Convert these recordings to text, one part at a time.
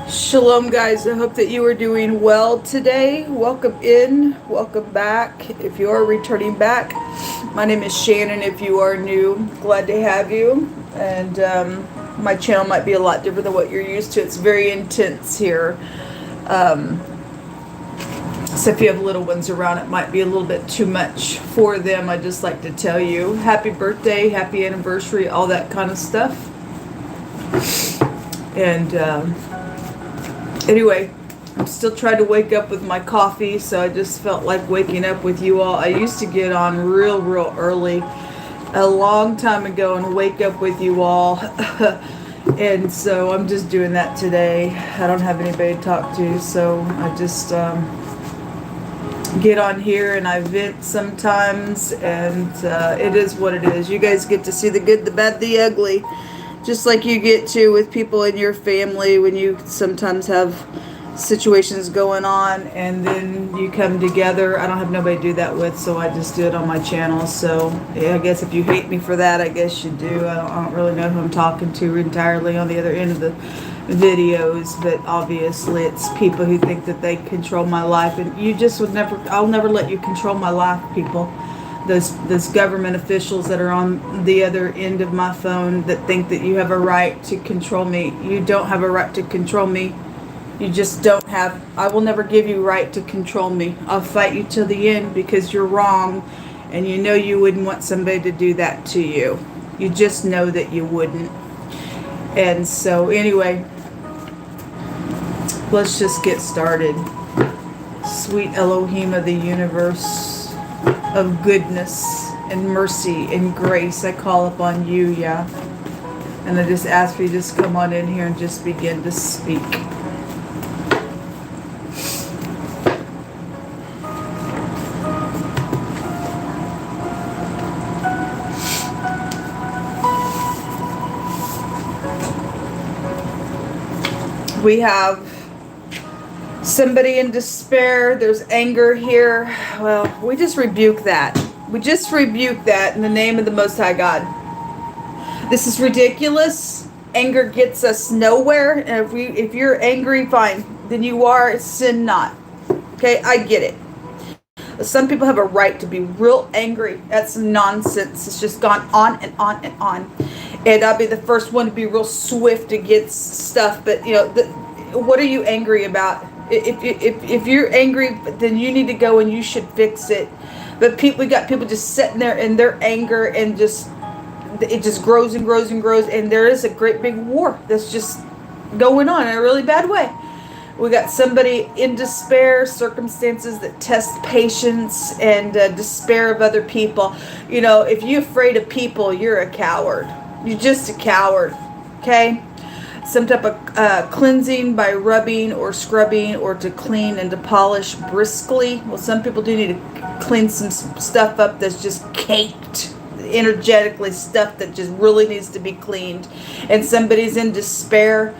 Shalom, guys. I hope that you are doing well today. Welcome in, welcome back. If you are returning back, my name is Shannon. If you are new, glad to have you. And my channel might be a lot different than what you're used to. It's very intense here. So if you have little ones around, it might be a little bit too much for them. I just like to tell you happy birthday, happy anniversary, all that kind of stuff. And anyway, I'm still trying to wake up with my coffee, so I just felt like waking up with you all. I used to get on real early a long time ago and wake up with you all. And so I'm just doing that today. I don't have anybody to talk to, so I just get on here and I vent sometimes, and it is what it is. You guys get to see the good, the bad, the ugly. Just like you get to with people in your family when you sometimes have situations going on and then you come together. I don't have nobody to do that with, so I just do it on my channel. So yeah, I guess if you hate me for that, I guess you do. I don't really know who I'm talking to entirely on the other end of the videos, but obviously it's people who think that they control my life, and you just would never, I'll never let you control my life, people. Those government officials that are on the other end of my phone that think that you have a right to control me. You don't have a right to control me. You just don't have. I will never give you right to control me. I'll fight you till the end because you're wrong, and you know you wouldn't want somebody to do that to you. You just know that you wouldn't. And so anyway, let's just get started. Sweet Elohim of the universe, of goodness and mercy and grace, I call upon you, yeah. And I just ask for you to just come on in here and just begin to speak. We have somebody in despair. There's anger here. Well, we just rebuke that. We just rebuke that in the name of the Most High God. This is ridiculous. Anger gets us nowhere. And if you're angry, fine. Then you are, sin not. Okay, I get it. Some people have a right to be real angry at some nonsense. It's just gone on and on and on. And I'll be the first one to be real swift against stuff. But, you know, what are you angry about? If you're angry, then you need to go and you should fix it. But we got people just sitting there in their anger, and it just grows and grows and grows. And there is a great big war that's just going on in a really bad way. We got somebody in despair, circumstances that test patience, and despair of other people. You know, if you're afraid of people, you're a coward. You're just a coward, okay? Some type of cleansing by rubbing or scrubbing, or to clean and to polish briskly. Well, some people do need to clean some stuff up that's just caked energetically, stuff that just really needs to be cleaned. And somebody's in despair,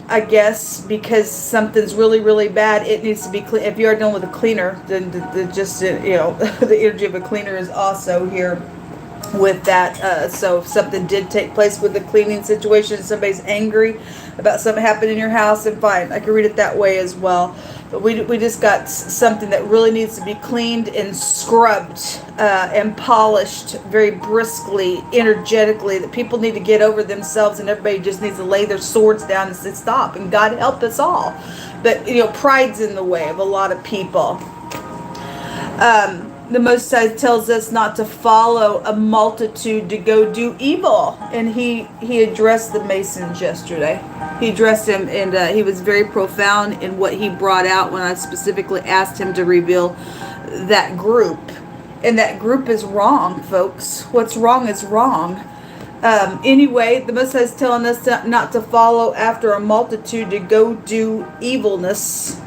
I guess, because something's really bad. It needs to be clean. If you are dealing with a cleaner, then the energy of a cleaner is also here with that. So if something did take place with the cleaning situation, somebody's angry about something happened in your house, and fine, I can read it that way as well. But we just got something that really needs to be cleaned and scrubbed and polished very briskly, energetically, that people need to get over themselves, and everybody just needs to lay their swords down and say stop, and God help us all. But pride's in the way of a lot of people. The Most High tells us not to follow a multitude to go do evil. And he addressed the Masons yesterday. He addressed him, and he was very profound in what he brought out when I specifically asked him to reveal that group. And that group is wrong, folks. What's wrong is wrong. Anyway, the Most High is telling us not to follow after a multitude to go do evilness.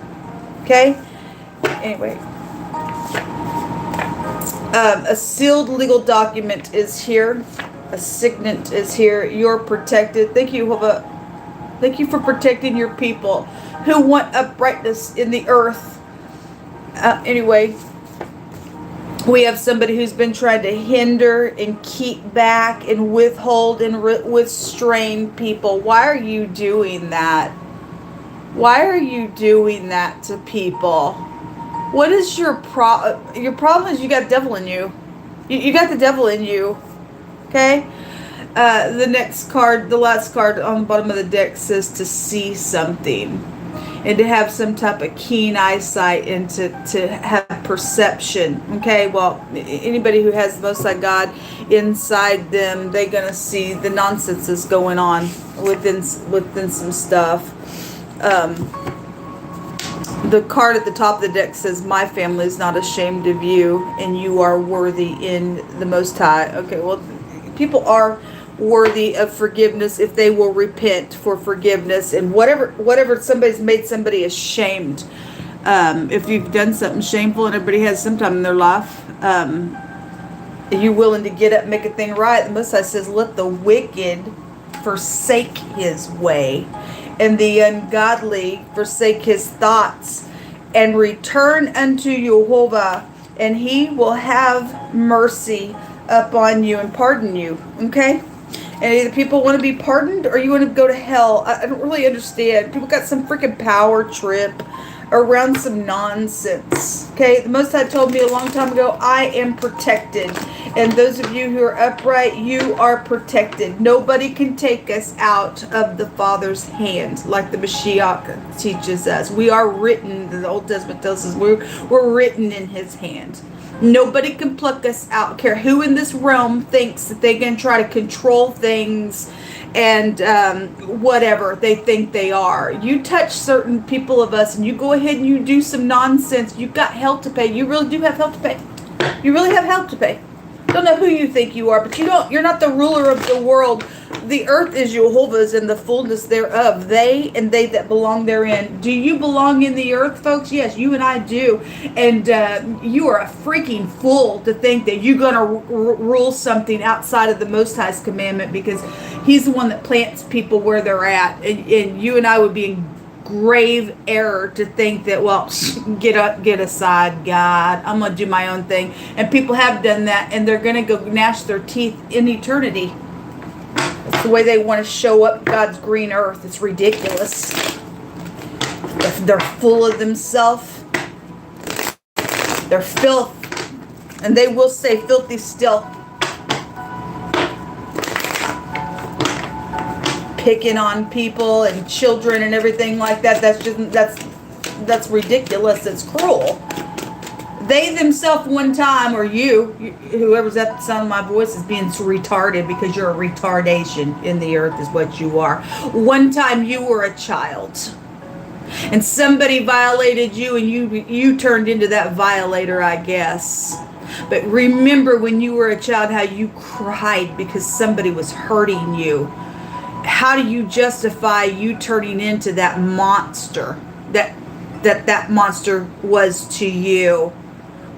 Okay? Anyway. A sealed legal document is here. A signet is here. You're protected. Thank you, Jehovah. Thank you for protecting your people who want uprightness in the earth. Anyway, we have somebody who's been trying to hinder and keep back and withhold and restrain people. Why are you doing that? Why are you doing that to people? What is your problem? Your problem is you got devil in you. You got the devil in you. Okay? The next card, the last card on the bottom of the deck says to see something. And to have some type of keen eyesight and to have perception. Okay, well, anybody who has the Most High God inside them, they're going to see the nonsense is going on within some stuff. The card at the top of the deck says, my family is not ashamed of you, and you are worthy in the Most High. Okay, well, people are worthy of forgiveness if they will repent for forgiveness, and whatever somebody's made somebody ashamed. If you've done something shameful and everybody has some time in their life, are you willing to get up and make a thing right? The Most High says, let the wicked forsake his way, and the ungodly forsake his thoughts, and return unto Jehovah, and he will have mercy upon you and pardon you. Okay? And either people want to be pardoned or you want to go to hell. I don't really understand. People got some freaking power trip around some nonsense. Okay, the Most High told me a long time ago, I am protected. And those of you who are upright, you are protected. Nobody can take us out of the Father's hand, like the Mashiach teaches us. We are written, the Old Testament tells us, we're written in his hand. Nobody can pluck us out. I don't care who in this realm thinks that they can try to control things and whatever they think they are. You touch certain people of us and you go ahead and you do some nonsense, you've got hell to pay. You really do have hell to pay. You really have hell to pay. Don't know who you think you are, but you're not the ruler of the world. The earth is Jehovah's and the fullness thereof. They and they that belong therein. Do you belong in the earth, folks? Yes, you and I do. And you are a freaking fool to think that you're going to rule something outside of the Most High's commandment, because he's the one that plants people where they're at. And you and I would be in grave error to think that, well, get aside, God, I'm going to do my own thing. And people have done that, and they're going to go gnash their teeth in eternity. That's the way they want to show up God's green earth. It's ridiculous. They're full of themselves. They're filth. And they will say filthy still. Picking on people and children and everything like that. That's ridiculous. It's cruel. They themselves one time, or you, whoever's at the sound of my voice, is being retarded, because you're a retardation in the earth is what you are. One time you were a child. And somebody violated you, and you turned into that violator, I guess. But remember when you were a child how you cried because somebody was hurting you. How do you justify you turning into that monster that monster was to you?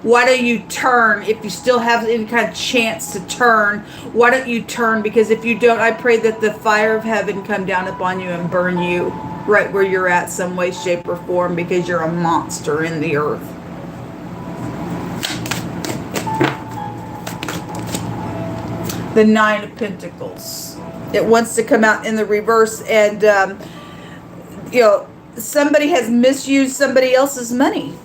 Why don't you turn? If you still have any kind of chance to turn, why don't you turn? Because if you don't, I pray that the fire of heaven come down upon you and burn you right where you're at, some way, shape, or form, because you're a monster in the earth. The Nine Pentacles. It wants to come out in the reverse, and somebody has misused somebody else's money,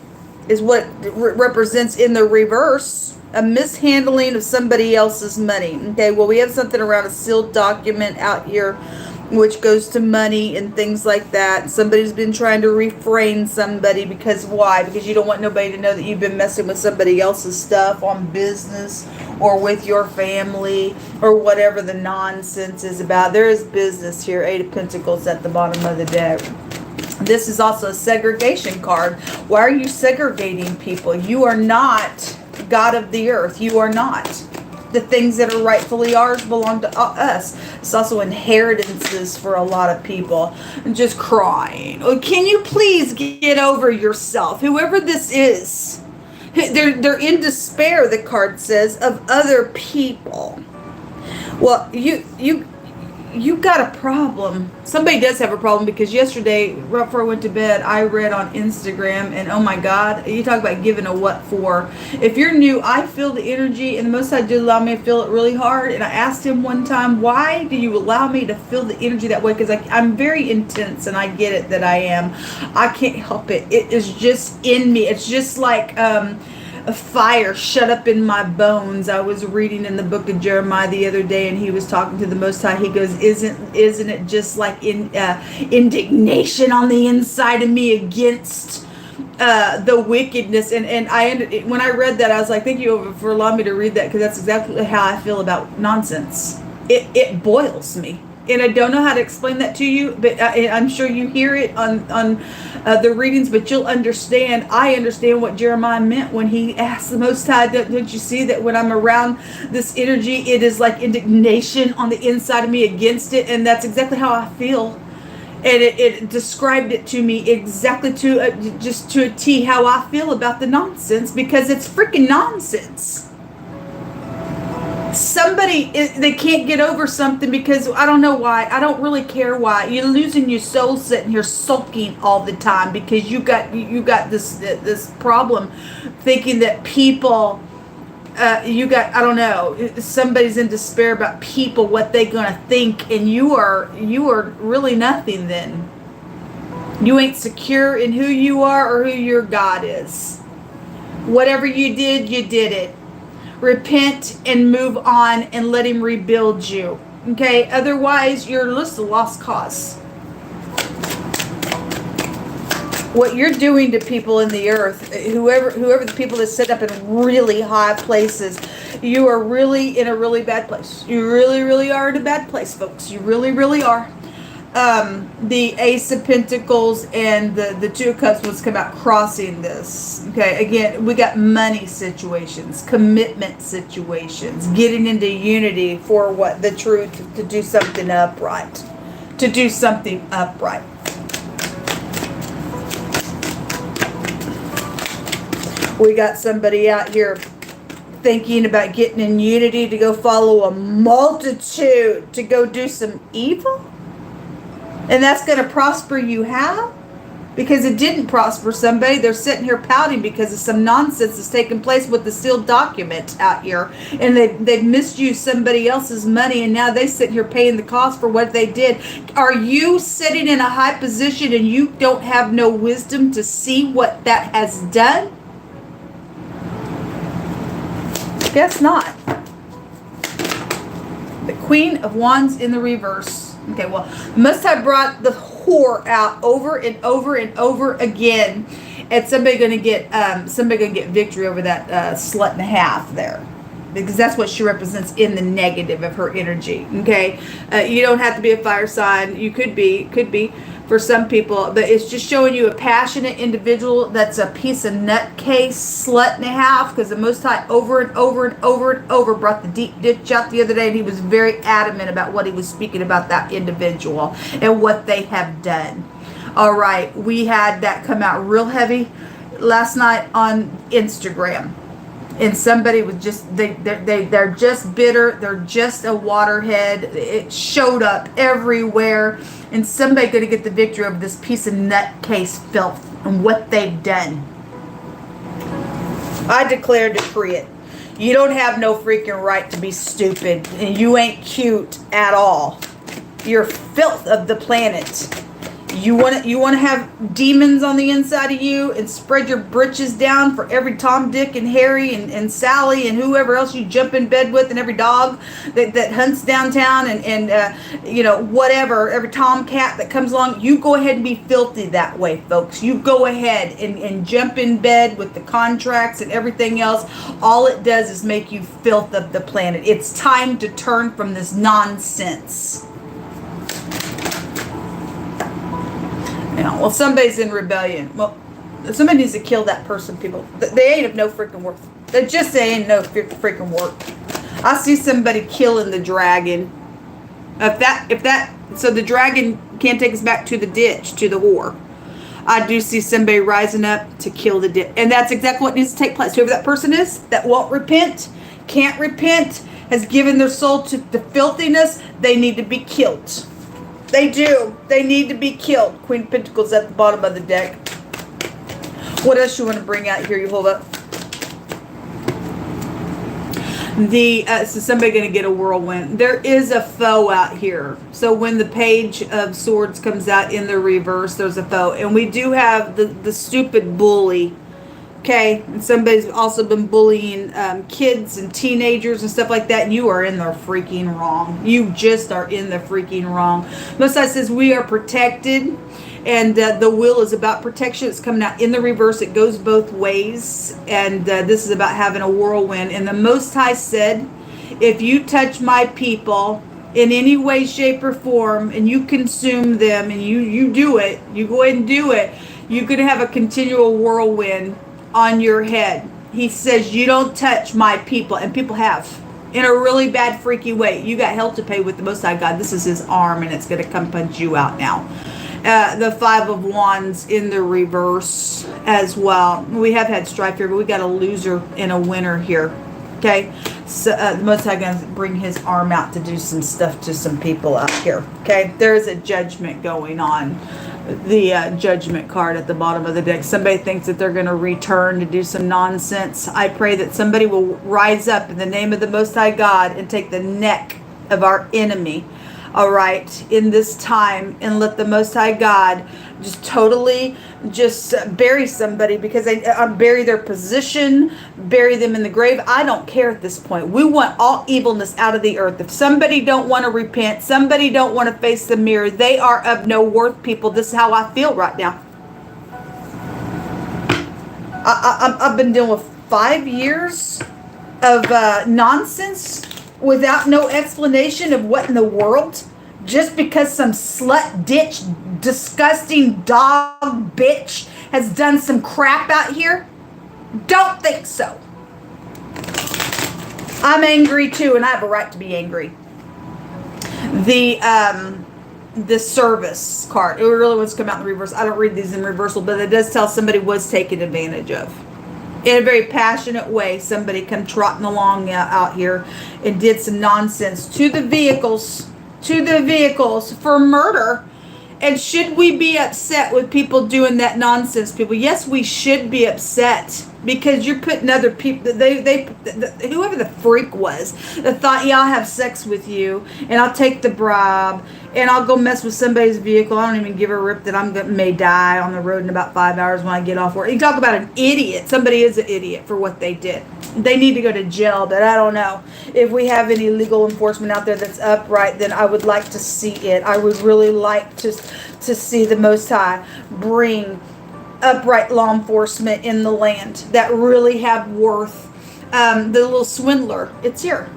is what represents in the reverse. A mishandling of somebody else's money. Okay, well, we have something around a sealed document out here, which goes to money and things like that. Somebody's been trying to refrain somebody, because why? Because you don't want nobody to know that you've been messing with somebody else's stuff on business or with your family or whatever the nonsense is about. There is business here. Eight of Pentacles at the bottom of the deck. This is also a segregation card. Why are you segregating people? You are not God of the earth. You are not. The things that are rightfully ours belong to us. It's also inheritances for a lot of people. And just crying. Oh, can you please get over yourself? Whoever this is. They're in despair, the card says, of other people. Well, you got a problem. Somebody does have a problem, because yesterday, right before I went to bed, I read on Instagram, and oh my God, you talk about giving a what for. If you're new, I feel the energy, and the Most High did allow me to feel it really hard. And I asked him one time, why do you allow me to feel the energy that way? Because I'm very intense, and I get it that I am. I can't help it. It is just in me. It's just like a fire shut up in my bones. I was reading in the book of Jeremiah the other day, and he was talking to the Most High. He goes, isn't it just like indignation on the inside of me against the wickedness? And when I read that, I was like, thank you for allowing me to read that, because that's exactly how I feel about nonsense. It boils me. And I don't know how to explain that to you, but I'm sure you hear it on the readings, but you'll understand. I understand what Jeremiah meant when he asked the Most High, don't you see that when I'm around this energy, it is like indignation on the inside of me against it? And that's exactly how I feel. And it described it to me exactly just to a T how I feel about the nonsense, because it's freaking nonsense. Somebody, they can't get over something because I don't know why. I don't really care why. You're losing your soul sitting here sulking all the time because you got this problem thinking that people, I don't know, somebody's in despair about people, what they're gonna think, and you are really nothing then. You ain't secure in who you are or who your God is. Whatever you did it. Repent and move on and let him rebuild you. Okay? Otherwise, you're just a lost cause. What you're doing to people in the earth, whoever the people that sit up in really high places, you are really in a really bad place. You really, really are in a bad place, folks. You really, really are. The Ace of Pentacles and the Two of Cups was come out crossing this. Okay, again, we got money situations, commitment situations, getting into unity for what? The truth, to do something upright. To do something upright. We got somebody out here thinking about getting in unity to go follow a multitude, to go do some evil. And that's going to prosper you how? Because it didn't prosper somebody. They're sitting here pouting because of some nonsense that's taking place with the sealed document out here. And they've misused somebody else's money, and now they sit here paying the cost for what they did. Are you sitting in a high position and you don't have no wisdom to see what that has done? Guess not. The Queen of Wands in the reverse. Okay, well, Most High brought the whore out over and over and over again, and somebody gonna get victory over that slut and a half there, because that's what she represents in the negative of her energy. Okay, you don't have to be a fire sign. You could be for some people, but it's just showing you a passionate individual that's a piece of nutcase slut and a half, because the Most High over and over and over and over brought the deep ditch out the other day, and he was very adamant about what he was speaking about that individual and what they have done. All right, we had that come out real heavy last night on Instagram. And somebody was just, they're just bitter. They're just a waterhead. It showed up everywhere. And somebody going to get the victory over this piece of nutcase filth and what they've done. I declare, decree it. You don't have no freaking right to be stupid. And you ain't cute at all. You're filth of the planet. You want to have demons on the inside of you and spread your britches down for every Tom, Dick, and Harry and Sally and whoever else you jump in bed with, and every dog that hunts downtown and whatever, every tomcat that comes along. You go ahead and be filthy that way, folks. You go ahead and jump in bed with the contracts and everything else. All it does is make you filth of the planet. It's time to turn from this nonsense. Yeah, well, somebody's in rebellion. Well, somebody needs to kill that person, people. They ain't of no freaking worth. They ain't no freaking worth. I see somebody killing the dragon. So the dragon can't take us back to the ditch, to the whore. I do see somebody rising up to kill the ditch. And that's exactly what needs to take place. Whoever that person is that won't repent, can't repent, has given their soul to the filthiness, They need to be killed. They do. They need to be killed. Queen of Pentacles at the bottom of the deck. What else you want to bring out here? You hold up. So somebody going to get a whirlwind. There is a foe out here. So when the Page of Swords comes out in the reverse, there's a foe. And we do have the stupid bully. Okay, and somebody's also been bullying kids and teenagers and stuff like that. You are in the freaking wrong. You just are in the freaking wrong. Most High says we are protected, and the will is about protection. It's coming out in the reverse. It goes both ways, and this is about having a whirlwind. And the Most High said, if you touch my people in any way, shape, or form, and you consume them, and you do it, you go ahead and do it, you could have a continual whirlwind on your head. He says you don't touch my people, and people have, in a really bad freaky way. You got hell to pay with the Most High God. This is his arm, and it's going to come punch you out now. The Five of Wands in the reverse as well. We have had strife here, but we got a loser and a winner here. Okay, so the Most High going to bring his arm out to do some stuff to some people out here. Okay, there is a judgment going on. The judgment card at the bottom of the deck. Somebody thinks that they're going to return to do some nonsense. I pray that somebody will rise up in the name of the Most High God and take the neck of our enemy, all right, in this time, and let the Most High God just totally just bury somebody, because they bury their position, bury them in the grave. I don't care at this point. We want all evilness out of the earth. If somebody don't want to repent, somebody don't want to face the mirror, they are of no worth, people. This is how I feel right now. I've been dealing with 5 years of nonsense without no explanation of what in the world, just because some slut, ditch, disgusting dog bitch has done some crap out here? Don't think so. I'm angry too, and I have a right to be angry. The service card, it really wants to come out in the reverse. I don't read these in reversal, but it does tell somebody was taken advantage of. In a very passionate way, somebody come trotting along out here and did some nonsense to the vehicles for murder. And should we be upset with people doing that nonsense, people? Yes, we should be upset, because you're putting other people, whoever the freak was that thought, yeah, I'll have sex with you and I'll take the bribe and I'll go mess with somebody's vehicle. I don't even give a rip that may die on the road in about 5 hours when I get off work. You talk about an idiot. Somebody is an idiot for what they did. They need to go to jail, but I don't know. If we have any legal enforcement out there that's upright, then I would like to see it. I would really like to see the Most High bring upright law enforcement in the land that really have worth. The little swindler, it's here.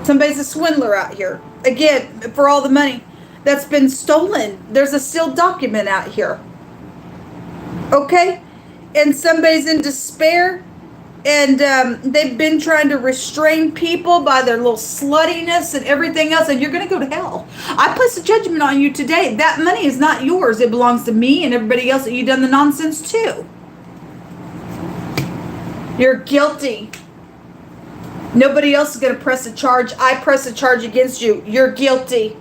Somebody's a swindler out here. Again, for all the money that's been stolen. There's a sealed document out here. Okay? And somebody's in despair. And they've been trying to restrain people by their little sluttiness and everything else. And you're going to go to hell. I place a judgment on you today. That money is not yours. It belongs to me and everybody else that you've done the nonsense to. You're guilty. Nobody else is going to press a charge. I press a charge against you. You're guilty.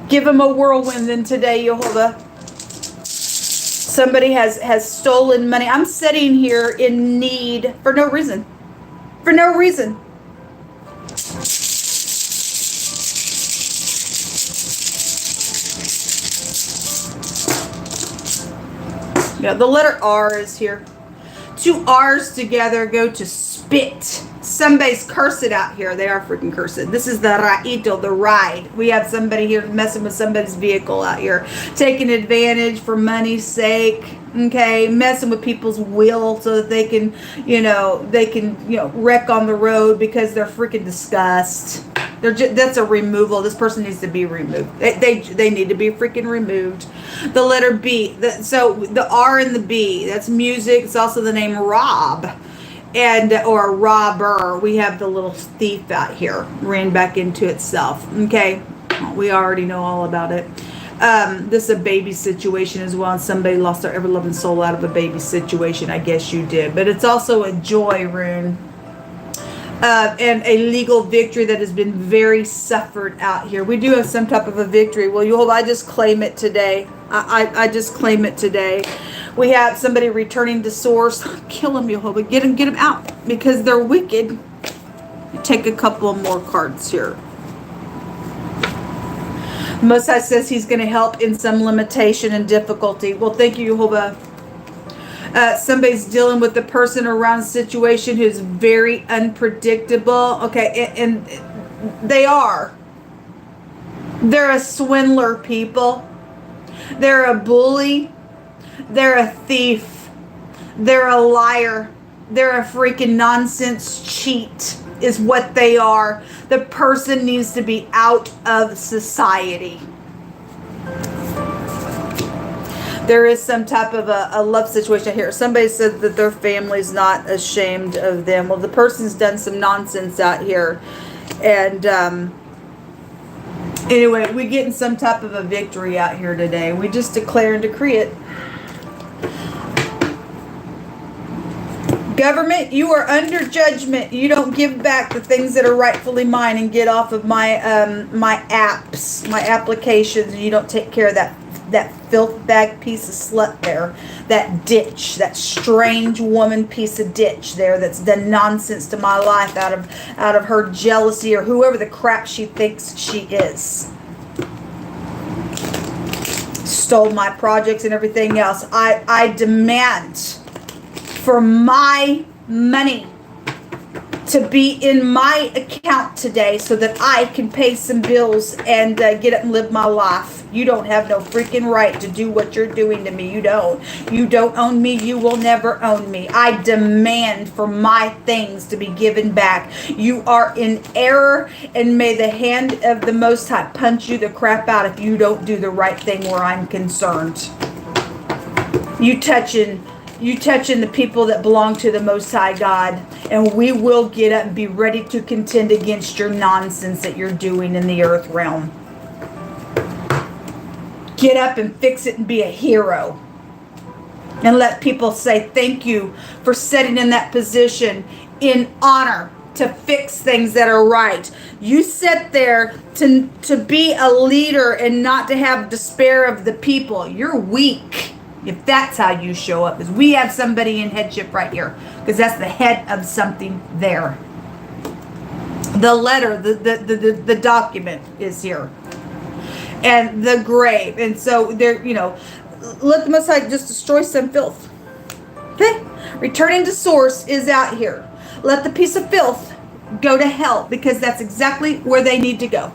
Give him a whirlwind then today, Yehovah. Somebody has stolen money. I'm sitting here in need for no reason. For no reason. Yeah, the letter R is here. 2 R's together go to spit. Somebody's cursed out here. They are freaking cursed. This is the raito, the ride. We have somebody here messing with somebody's vehicle out here, taking advantage for money's sake. Okay, messing with people's will so that they can, wreck on the road because they're freaking disgust. That's a removal. This person needs to be removed. They need to be freaking removed. The letter B. So the R and the B. That's music. It's also the name Rob. Or robber. We have the little thief out here. Ran back into itself. Okay. We already know all about it. This is a baby situation as well. And somebody lost their ever-loving soul out of a baby situation. I guess you did. But it's also a joy rune. and a legal victory that has been very suffered out here. We do have some type of a victory. Well, Yehovah, I just claim it today. I just claim it today. We have somebody returning to source. Kill them, Yehovah. Get them out because they're wicked. Take a couple more cards here. Most High says he's going to help in some limitation and difficulty. Well, thank you, Yehovah. Somebody's dealing with the person around situation who's very unpredictable. Okay, and they are. They're a swindler, people. They're a bully. They're a thief. They're a liar. They're a freaking nonsense cheat is what they are. The person needs to be out of society. There is some type of a love situation here. Somebody said that their family's not ashamed of them. Well, the person's done some nonsense out here. And anyway, we're getting some type of a victory out here today. We just declare and decree it. Government, you are under judgment. You don't give back the things that are rightfully mine and get off of my my apps, my applications, and you don't take care of that filth bag piece of slut there, that ditch, that strange woman piece of ditch there that's done nonsense to my life out of her jealousy or whoever the crap she thinks she is. Stole my projects and everything else. I demand for my money to be in my account today so that I can pay some bills and get up and live my life. You don't have no freaking right to do what you're doing to me. You don't. You don't own me. You will never own me. I demand for my things to be given back. You are in error, and may the hand of the Most High punch you the crap out if you don't do the right thing where I'm concerned. You touching the people that belong to the Most High God, and we will get up and be ready to contend against your nonsense that you're doing in the earth realm. Get up and fix it and be a hero. And let people say thank you for sitting in that position in honor to fix things that are right. You sit there to be a leader and not to have despair of the people. You're weak. If that's how you show up, is we have somebody in headship right here, because that's the head of something there. The letter, the document is here, and the grave, and so there, let the Most High just destroy some filth. Okay, returning to source is out here. Let the piece of filth go to hell, because that's exactly where they need to go.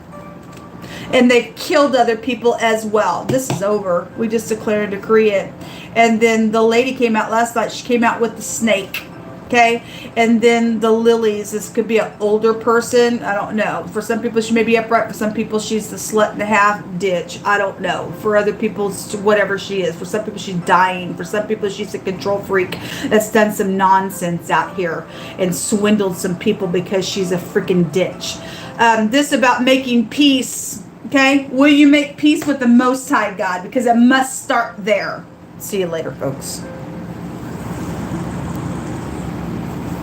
And they've killed other people as well. This is over. We just declare and decree it. And then the lady came out last night. She came out with the snake. Okay? And then the lilies. This could be an older person. I don't know. For some people, she may be upright. For some people, she's the slut and a half ditch. I don't know. For other people, it's whatever she is. For some people, she's dying. For some people, she's a control freak that's done some nonsense out here and swindled some people because she's a freaking ditch. This about making peace. Okay, will you make peace with the Most High God? Because it must start there. See you later, folks.